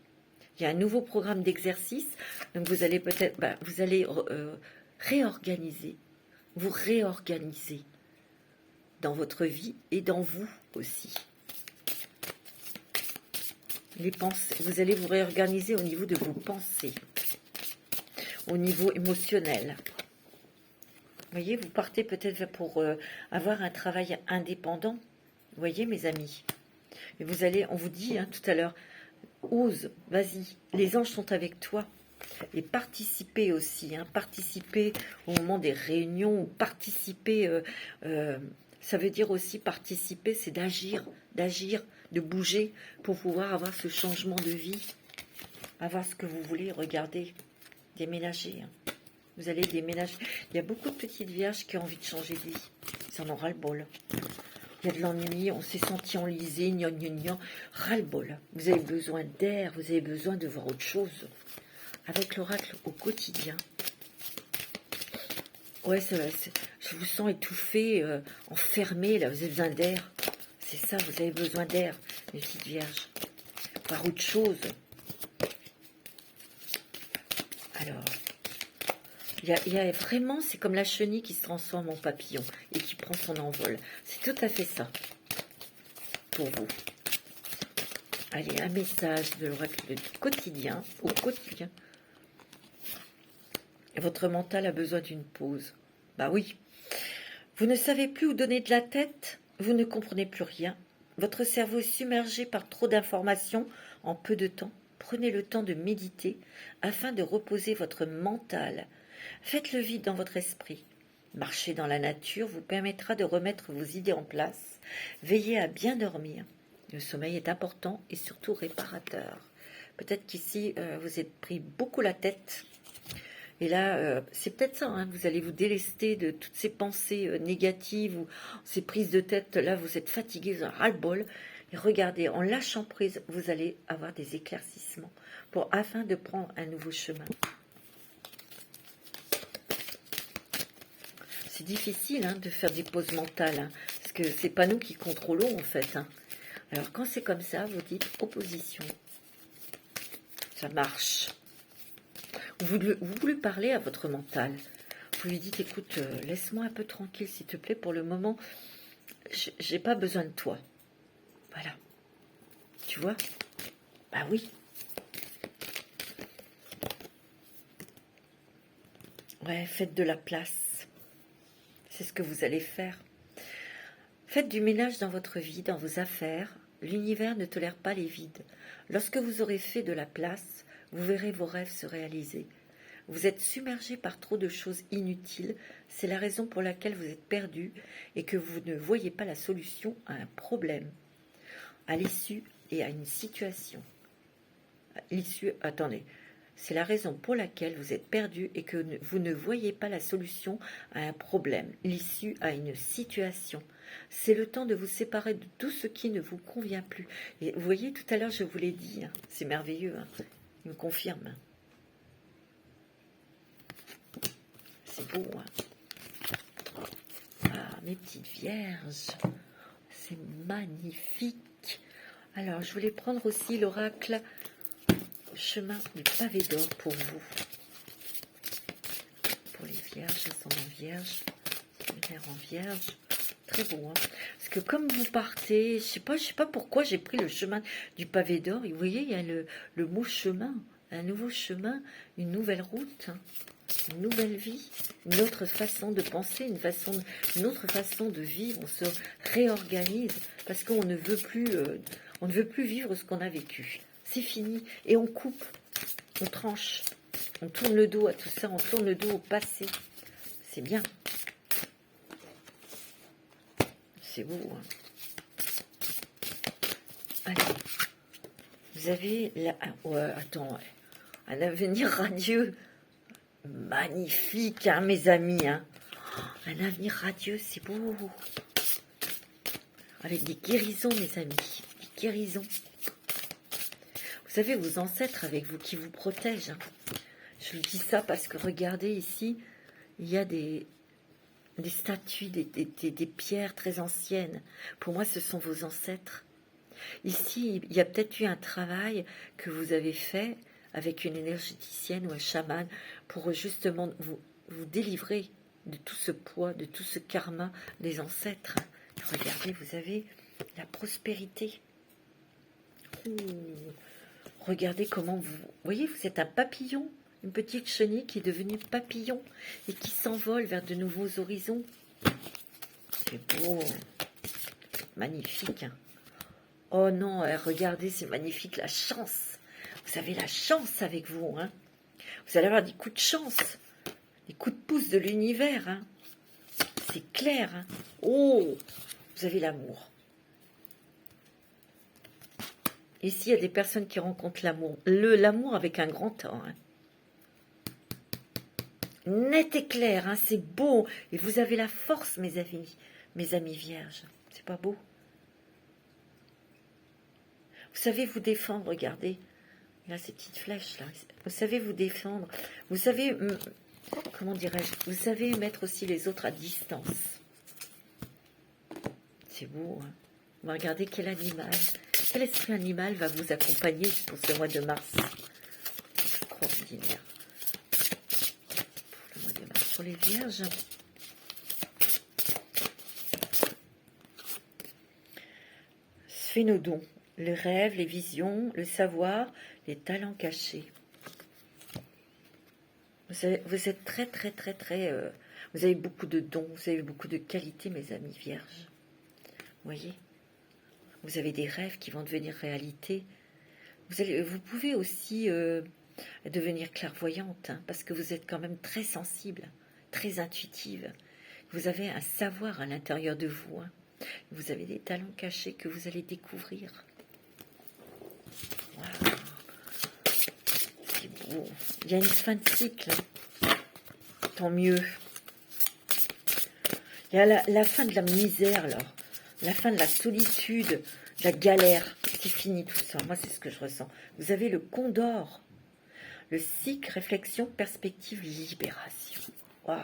Il y a un nouveau programme d'exercice, donc vous allez peut-être, vous allez réorganiser, vous réorganiser dans votre vie et dans vous aussi. Les pensées, vous allez vous réorganiser au niveau de vos pensées, au niveau émotionnel. Vous voyez, vous partez peut-être pour avoir un travail indépendant. Vous voyez, mes amis. Et vous allez, on vous dit tout à l'heure, ose, vas-y, les anges sont avec toi. Et participez aussi, participer au moment des réunions, participer, ça veut dire aussi participer, c'est d'agir, de bouger pour pouvoir avoir ce changement de vie, avoir ce que vous voulez, regardez, déménager. Vous allez déménager. Il y a beaucoup de petites vierges qui ont envie de changer de vie, ils en ont ras-le-bol. Il y a de l'ennui, on s'est senti enlisé, ras-le-bol. Vous avez besoin d'air, vous avez besoin de voir autre chose. Avec l'oracle au quotidien. Ouais, je vous sens étouffé, enfermé, là, vous avez besoin d'air. C'est ça, vous avez besoin d'air, mes petites vierges. Par autre chose. Alors, il y a vraiment, c'est comme la chenille qui se transforme en papillon et qui prend son envol. C'est tout à fait ça pour vous. Allez, un message de l'oracle du quotidien, au quotidien. Et votre mental a besoin d'une pause. Bah oui. Vous ne savez plus où donner de la tête, vous ne comprenez plus rien. Votre cerveau est submergé par trop d'informations en peu de temps. Prenez le temps de méditer afin de reposer votre mental. Faites le vide dans votre esprit. Marcher dans la nature vous permettra de remettre vos idées en place. Veillez à bien dormir. Le sommeil est important et surtout réparateur. Peut-être qu'ici, vous êtes pris beaucoup la tête. Et là, c'est peut-être ça, vous allez vous délester de toutes ces pensées négatives ou ces prises de tête. Là, vous êtes fatigué, vous avez ras-le-bol. Et regardez, en lâchant prise, vous allez avoir des éclaircissements afin de prendre un nouveau chemin. C'est difficile de faire des pauses mentales, parce que c'est pas nous qui contrôlons en fait. Alors quand c'est comme ça, vous dites opposition. Ça marche. Vous voulez parler à votre mental. Vous lui dites, écoute, laisse-moi un peu tranquille, s'il te plaît, pour le moment, j'ai pas besoin de toi. Voilà. Tu vois? Bah oui. Ouais, faites de la place. C'est ce que vous allez faire. Faites du ménage dans votre vie, dans vos affaires. L'univers ne tolère pas les vides. Lorsque vous aurez fait de la place, vous verrez vos rêves se réaliser. Vous êtes submergé par trop de choses inutiles. C'est la raison pour laquelle vous êtes perdu et que vous ne voyez pas la solution à un problème, à l'issue et à une situation. C'est la raison pour laquelle vous êtes perdu et que vous ne voyez pas la solution à un problème, l'issue à une situation. C'est le temps de vous séparer de tout ce qui ne vous convient plus. Et vous voyez, tout à l'heure, je vous l'ai dit, c'est merveilleux, il me confirme. C'est beau, Ah, mes petites vierges, c'est magnifique. Alors, je voulais prendre aussi l'oracle chemin du pavé d'or pour vous. Pour les vierges, ascendant vierge, lunaire en vierge. Très beau, hein. Parce que comme vous partez, je sais pas pourquoi j'ai pris le chemin du pavé d'or. Vous voyez, il y a le mot chemin, un nouveau chemin, une nouvelle route, hein, une nouvelle vie, une autre façon de penser, une autre façon de vivre. On se réorganise parce qu'on ne veut plus, on ne veut plus vivre ce qu'on a vécu. C'est fini et on coupe, on tranche, on tourne le dos à tout ça, on tourne le dos au passé. C'est bien. C'est beau, hein. Allez, vous avez un avenir radieux, magnifique, hein, mes amis, hein. Un avenir radieux, c'est beau, avec des guérisons, mes amis, des guérisons. Vous avez vos ancêtres avec vous qui vous protègent, hein. Je vous dis ça parce que regardez ici, il y a des statues, des pierres très anciennes. Pour moi, ce sont vos ancêtres. Ici, il y a peut-être eu un travail que vous avez fait avec une énergéticienne ou un chaman pour justement vous délivrer de tout ce poids, de tout ce karma des ancêtres. Regardez, vous avez la prospérité. Ouh. Regardez comment vous voyez, vous êtes un papillon. Une petite chenille qui est devenue papillon et qui s'envole vers de nouveaux horizons. C'est beau. Magnifique. Hein. Oh non, regardez, c'est magnifique, la chance. Vous avez la chance avec vous. Hein. Vous allez avoir des coups de chance. Des coups de pouce de l'univers. Hein. C'est clair. Hein. Oh, vous avez l'amour. Ici, il y a des personnes qui rencontrent l'amour. L'amour avec un grand A. Hein. Net et clair, hein, c'est beau. Et vous avez la force, mes amis vierges. C'est pas beau? Vous savez vous défendre, regardez. Là, ces petites flèches, là. Vous savez vous défendre. Vous savez, comment dirais-je, vous savez mettre aussi les autres à distance. C'est beau, hein. Regardez quel animal, quel esprit animal va vous accompagner pour ce mois de mars. Extraordinaire. Pour les vierges, sphénodon, le rêve, les visions, le savoir, les talents cachés. Vous êtes très, vous avez beaucoup de dons, vous avez beaucoup de qualités, mes amis vierges. Vous voyez, vous avez des rêves qui vont devenir réalité. Vous pouvez aussi devenir clairvoyante, hein, parce que vous êtes quand même très sensible, très intuitive. Vous avez un savoir à l'intérieur de vous. Hein. Vous avez des talents cachés que vous allez découvrir. Wow. C'est beau. Il y a une fin de cycle. Tant mieux. Il y a la fin de la misère, là. La fin de la solitude, de la galère. C'est fini tout ça. Moi, c'est ce que je ressens. Vous avez le condor. Le cycle, réflexion, perspective, libération. Waouh.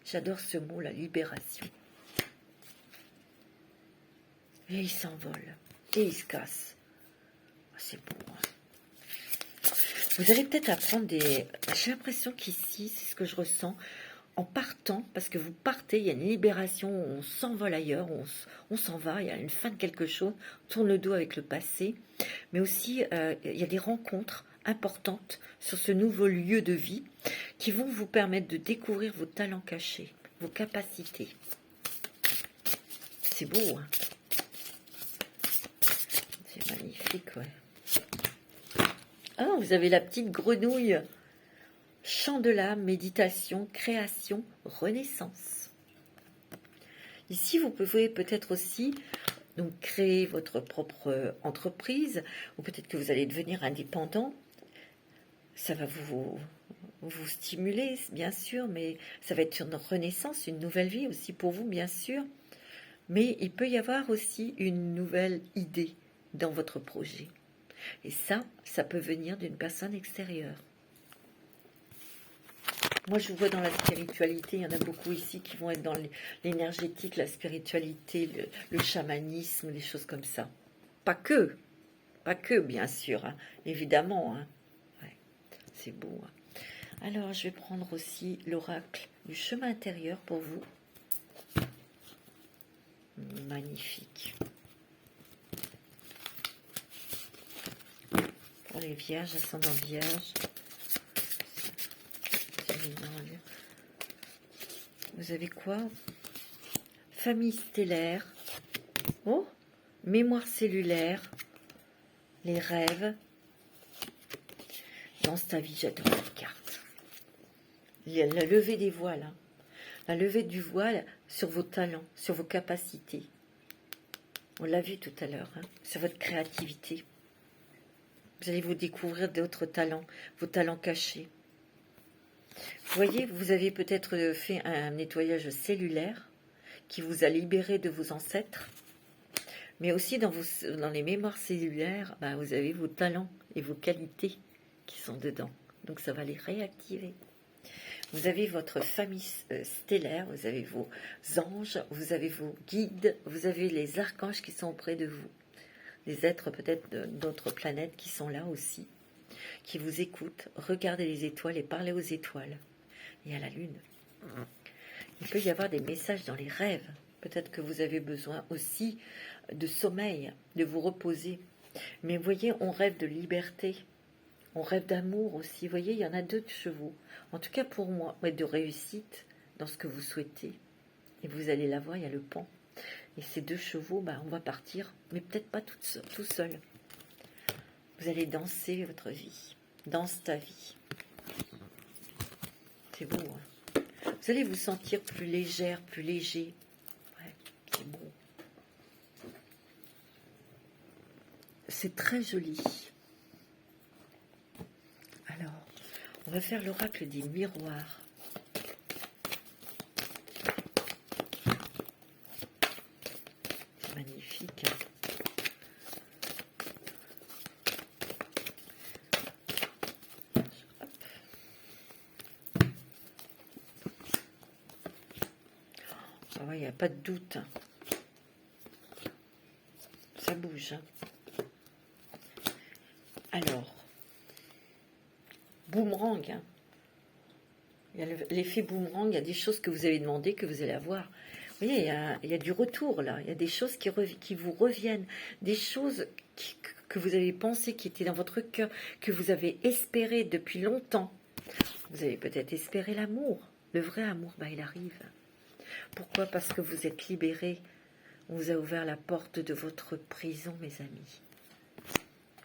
J'adore ce mot, la libération. Et il s'envole. Et il se casse. C'est beau. Hein. Vous allez peut-être apprendre des... J'ai l'impression qu'ici, c'est ce que je ressens. En partant, parce que vous partez, il y a une libération, on s'envole ailleurs, on s'en va, il y a une fin de quelque chose, on tourne le dos avec le passé. Mais aussi, il y a des rencontres importantes sur ce nouveau lieu de vie qui vont vous permettre de découvrir vos talents cachés, vos capacités. C'est beau, hein. C'est magnifique, ouais. Ah, vous avez la petite grenouille. Chant de l'âme, méditation, création, renaissance. Ici, vous pouvez peut-être aussi donc, créer votre propre entreprise, ou peut-être que vous allez devenir indépendant. Ça va vous stimuler, bien sûr, mais ça va être une renaissance, une nouvelle vie aussi pour vous, bien sûr. Mais il peut y avoir aussi une nouvelle idée dans votre projet. Et ça peut venir d'une personne extérieure. Moi, je vous vois dans la spiritualité. Il y en a beaucoup ici qui vont être dans l'énergétique, la spiritualité, le chamanisme, des choses comme ça. Pas que, bien sûr, hein, évidemment. Hein. Ouais, c'est beau. Hein. Alors, je vais prendre aussi l'oracle du chemin intérieur pour vous. Magnifique. Pour les vierges, ascendant vierge. Vous avez quoi? Famille stellaire. Oh, mémoire cellulaire. Les rêves. Dans ta vie, j'adore cette carte. Il y a la levée des voiles. Hein. La levée du voile sur vos talents, sur vos capacités. On l'a vu tout à l'heure, hein, sur votre créativité. Vous allez vous découvrir d'autres talents, vos talents cachés. Vous voyez, vous avez peut-être fait un nettoyage cellulaire qui vous a libéré de vos ancêtres. Mais aussi dans les mémoires cellulaires, bah, vous avez vos talents et vos qualités qui sont dedans. Donc ça va les réactiver. Vous avez votre famille stellaire, vous avez vos anges, vous avez vos guides, vous avez les archanges qui sont auprès de vous. Des êtres peut-être d'autres planètes qui sont là aussi, qui vous écoutent. Regardez les étoiles et parlez aux étoiles et à la lune. Il peut y avoir des messages dans les rêves. Peut-être que vous avez besoin aussi de sommeil, de vous reposer. Mais vous voyez, on rêve de liberté. On rêve d'amour aussi. Vous voyez, il y en a 2 de chevaux. En tout cas pour moi, mais de réussite dans ce que vous souhaitez. Et vous allez la voir, il y a le pont. Et ces 2 chevaux, bah, on va partir, mais peut-être pas tout seul. Vous allez danser votre vie. Danse ta vie. C'est beau, hein? Vous allez vous sentir plus légère, plus léger. Ouais, c'est beau. C'est très joli. Alors, on va faire l'oracle des miroirs. C'est magnifique. Ah ouais, il n'y a pas de doute. Ça bouge. Alors, boomerang. Hein. Il y a l'effet boomerang, il y a des choses que vous avez demandé que vous allez avoir. Vous voyez, il y a du retour là, il y a des choses qui vous reviennent, des choses que vous avez pensé, qui étaient dans votre cœur, que vous avez espéré depuis longtemps. Vous avez peut-être espéré l'amour, le vrai amour, bah, il arrive. Pourquoi? Parce que vous êtes libérés, on vous a ouvert la porte de votre prison, mes amis.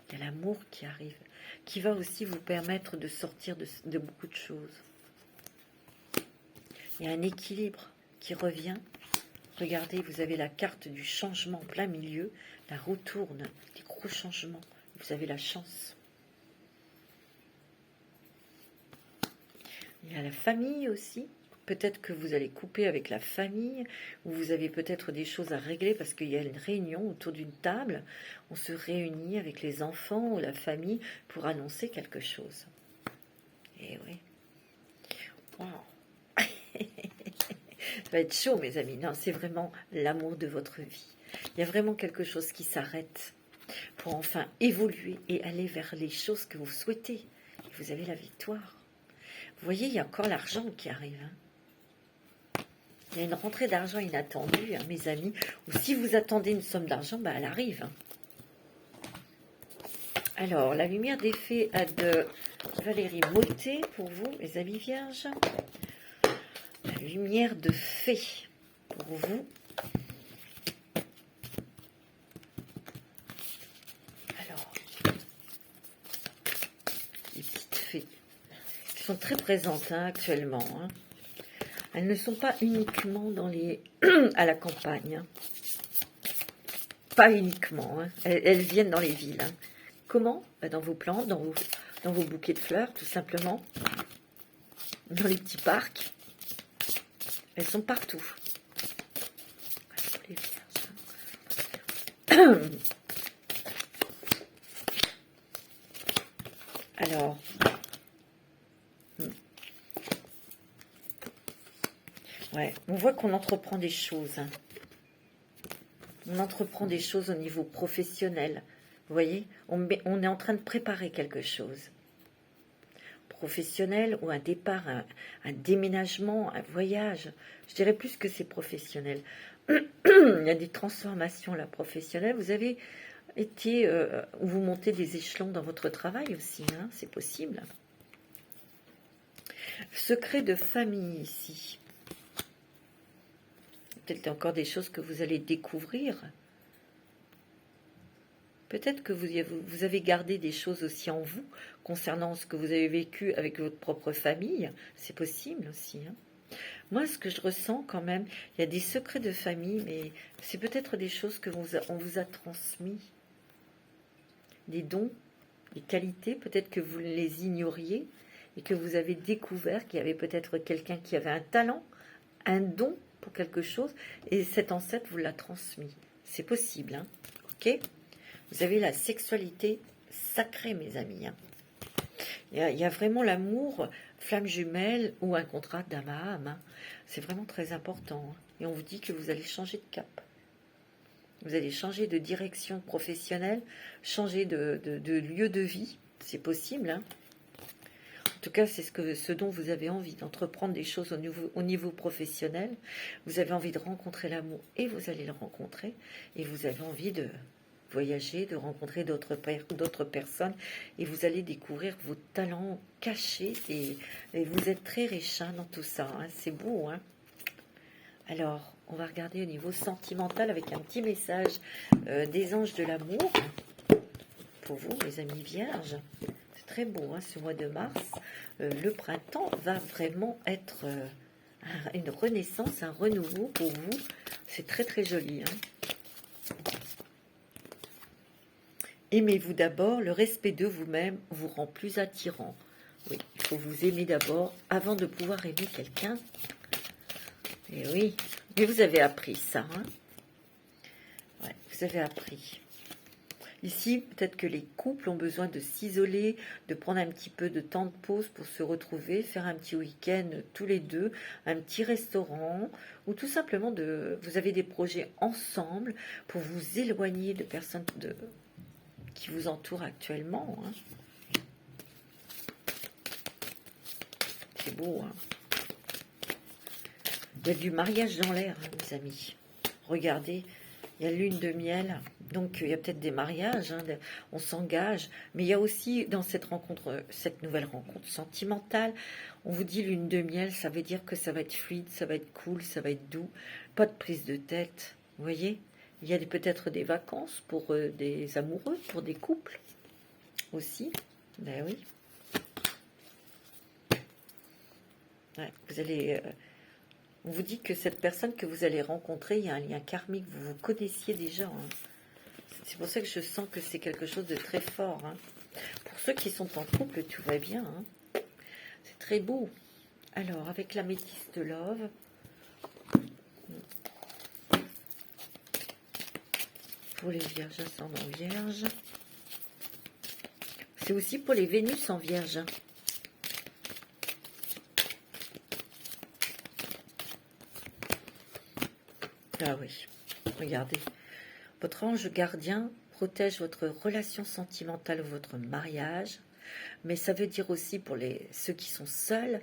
Il y a l'amour qui arrive, qui va aussi vous permettre de sortir de beaucoup de choses. Il y a un équilibre qui revient. Regardez, vous avez la carte du changement en plein milieu. La roue tourne, des gros changements. Vous avez la chance. Il y a la famille aussi. Peut-être que vous allez couper avec la famille, ou vous avez peut-être des choses à régler parce qu'il y a une réunion autour d'une table. On se réunit avec les enfants ou la famille pour annoncer quelque chose. Et oui. Wow. Ça va être chaud, mes amis. Non, c'est vraiment l'amour de votre vie. Il y a vraiment quelque chose qui s'arrête pour enfin évoluer et aller vers les choses que vous souhaitez. Et vous avez la victoire. Vous voyez, il y a encore l'argent qui arrive. Hein. Il y a une rentrée d'argent inattendue, hein, mes amis. Ou si vous attendez une somme d'argent, bah, elle arrive. Hein. Alors, la lumière des fées de Valérie Mottet pour vous, mes amis vierges. La lumière de fée pour vous. Alors, les petites fées qui sont très présentes hein, actuellement. Hein. Elles ne sont pas uniquement dans les à la campagne. Hein. Pas uniquement. Hein. Elles viennent dans les villes. Hein. Comment? Dans vos plantes, dans vos bouquets de fleurs, tout simplement. Dans les petits parcs. Elles sont partout. Alors, ouais, on voit qu'on entreprend des choses. Hein. On entreprend des choses au niveau professionnel. Vous voyez, on est en train de préparer quelque chose. Professionnel ou un départ, un déménagement, un voyage. Je dirais plus que c'est professionnel. Il y a des transformations là professionnelles. Vous avez été, vous montez des échelons dans votre travail aussi, hein, c'est possible. Secret de famille ici. Peut-être encore des choses que vous allez découvrir. Peut-être que vous avez gardé des choses aussi en vous concernant ce que vous avez vécu avec votre propre famille. C'est possible aussi. Hein. Moi, ce que je ressens quand même, il y a des secrets de famille, mais c'est peut-être des choses que on vous a transmis. Des dons, des qualités, peut-être que vous les ignoriez et que vous avez découvert qu'il y avait peut-être quelqu'un qui avait un talent, un don pour quelque chose, et cet ancêtre vous l'a transmis. C'est possible, hein. Ok ? Vous avez la sexualité sacrée, mes amis. Hein. Il y a vraiment l'amour, flamme jumelle ou un contrat d'âme à âme. Hein. C'est vraiment très important. Hein. Et on vous dit que vous allez changer de cap. Vous allez changer de direction professionnelle, changer de lieu de vie. C'est possible. Hein. En tout cas, c'est ce dont vous avez envie, d'entreprendre des choses au niveau professionnel. Vous avez envie de rencontrer l'amour et vous allez le rencontrer. Et vous avez envie de voyager, de rencontrer d'autres personnes et vous allez découvrir vos talents cachés et vous êtes très riche hein, dans tout ça, hein, c'est beau. Hein. Alors, on va regarder au niveau sentimental avec un petit message des anges de l'amour pour vous, les amis vierges. C'est très beau hein, ce mois de mars. Le printemps va vraiment être une renaissance, un renouveau pour vous. C'est très très joli. Hein. Aimez-vous d'abord, le respect de vous-même vous rend plus attirant. Oui, il faut vous aimer d'abord avant de pouvoir aimer quelqu'un. Et oui, mais vous avez appris ça. Hein, ouais, vous avez appris. Ici, peut-être que les couples ont besoin de s'isoler, de prendre un petit peu de temps de pause pour se retrouver, faire un petit week-end tous les deux, un petit restaurant, ou tout simplement vous avez des projets ensemble pour vous éloigner de personnes qui vous entourent actuellement. Hein. C'est beau. Hein. Il y a du mariage dans l'air, hein, mes amis. Regardez, il y a lune de miel. Donc, il y a peut-être des mariages. Hein, on s'engage. Mais il y a aussi, dans cette nouvelle rencontre sentimentale, on vous dit lune de miel, ça veut dire que ça va être fluide, ça va être cool, ça va être doux. Pas de prise de tête. Vous voyez ? Il y a peut-être des vacances pour des amoureux, pour des couples aussi. Ben oui. Ouais, vous allez, on vous dit que cette personne que vous allez rencontrer, il y a un lien karmique, vous vous connaissiez déjà. Hein. C'est pour ça que je sens que c'est quelque chose de très fort. Hein. Pour ceux qui sont en couple, tout va bien. Hein. C'est très beau. Alors, avec la métisse de Love... Pour les vierges ascendant vierge. C'est aussi pour les Vénus en vierge. Ah oui, regardez. Votre ange gardien protège votre relation sentimentale ou votre mariage. Mais ça veut dire aussi pour ceux qui sont seuls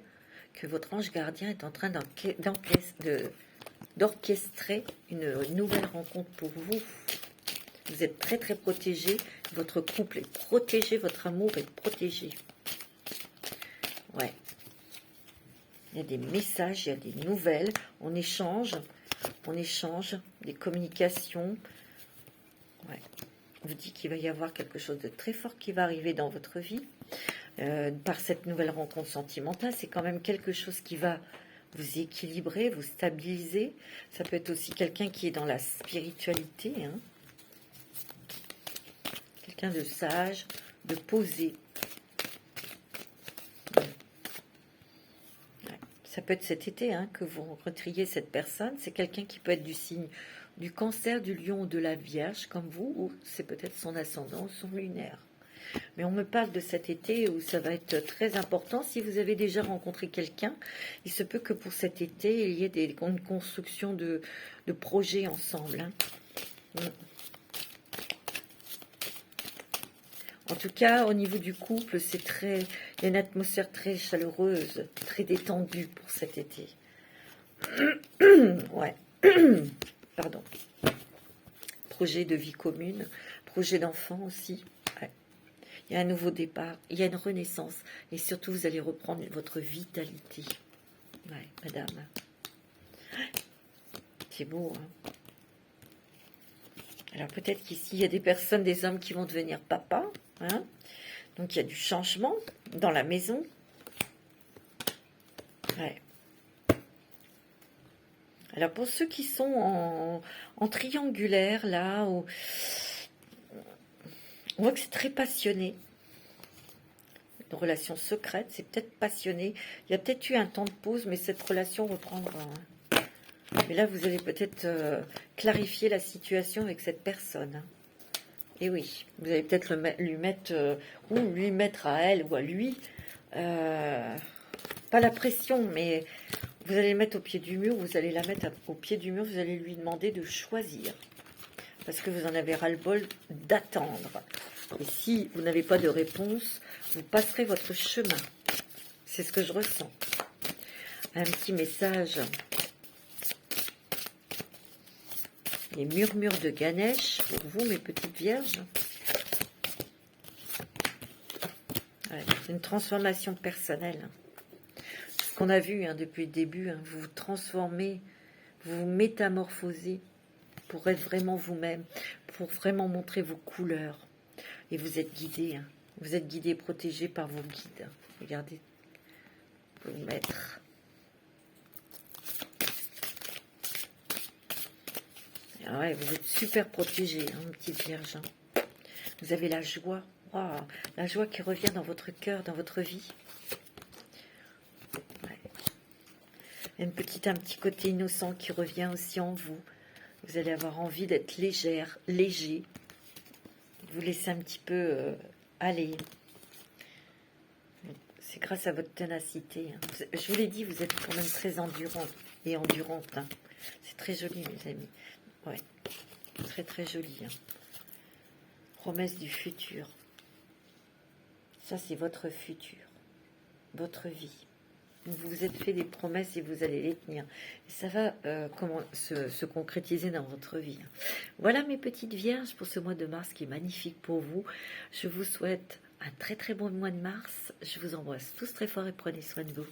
que votre ange gardien est en train d'orchestrer une nouvelle rencontre pour vous. Vous êtes très très protégé, votre couple est protégé, votre amour est protégé. Ouais. Il y a des messages, il y a des nouvelles, on échange des communications. Ouais. On vous dit qu'il va y avoir quelque chose de très fort qui va arriver dans votre vie. Par cette nouvelle rencontre sentimentale, c'est quand même quelque chose qui va vous équilibrer, vous stabiliser. Ça peut être aussi quelqu'un qui est dans la spiritualité, hein. Quelqu'un de sage, de posé. Ouais. Ça peut être cet été hein, que vous rencontriez cette personne. C'est quelqu'un qui peut être du signe du Cancer, du Lion ou de la Vierge, comme vous, ou c'est peut-être son ascendant ou son lunaire. Mais on me parle de cet été où ça va être très important. Si vous avez déjà rencontré quelqu'un, il se peut que pour cet été, il y ait une construction de projets ensemble. Hein. Mm. En tout cas, au niveau du couple, c'est très, il y a une atmosphère très chaleureuse, très détendue pour cet été. Ouais. Pardon. Projet de vie commune, projet d'enfant aussi. Ouais. Il y a un nouveau départ, il y a une renaissance. Et surtout, vous allez reprendre votre vitalité. Ouais, madame. C'est beau, hein. Alors peut-être qu'ici, il y a des personnes, des hommes qui vont devenir papa. Hein. Donc il y a du changement dans la maison. Ouais. Alors pour ceux qui sont en triangulaire, là, on voit que c'est très passionné. Une relation secrète, c'est peut-être passionné. Il y a peut-être eu un temps de pause, mais cette relation reprendra. Hein. Mais là, vous allez peut-être clarifier la situation avec cette personne. Hein. Et oui, vous allez peut-être lui mettre, ou lui mettre à elle ou à lui, pas la pression, mais vous allez le mettre au pied du mur, vous allez la mettre au pied du mur, vous allez lui demander de choisir. Parce que vous en avez ras-le-bol d'attendre. Et si vous n'avez pas de réponse, vous passerez votre chemin. C'est ce que je ressens. Un petit message. Les murmures de Ganesh pour vous, mes petites vierges. Ouais, une transformation personnelle. Ce qu'on a vu hein, depuis le début, hein, vous vous transformez, vous vous métamorphosez pour être vraiment vous-même, pour vraiment montrer vos couleurs. Et vous êtes guidé, hein. Vous êtes guidé, protégé par vos guides. Regardez, vous le mettre. Ah ouais, vous êtes super protégé, hein, petite vierge. Hein. Vous avez la joie, wow, la joie qui revient dans votre cœur, dans votre vie. Ouais. Un petit côté innocent qui revient aussi en vous. Vous allez avoir envie d'être légère, léger. Vous laissez un petit peu aller. C'est grâce à votre ténacité. Hein. Je vous l'ai dit, vous êtes quand même très endurante et endurante. Hein. C'est très joli, mes amis. Ouais, très très joli. Hein. Promesse du futur. Ça, c'est votre futur, votre vie. Vous vous êtes fait des promesses et vous allez les tenir. Et ça va comment se concrétiser dans votre vie. Voilà mes petites vierges pour ce mois de mars qui est magnifique pour vous. Je vous souhaite un très très bon mois de mars. Je vous embrasse tous très fort et prenez soin de vous.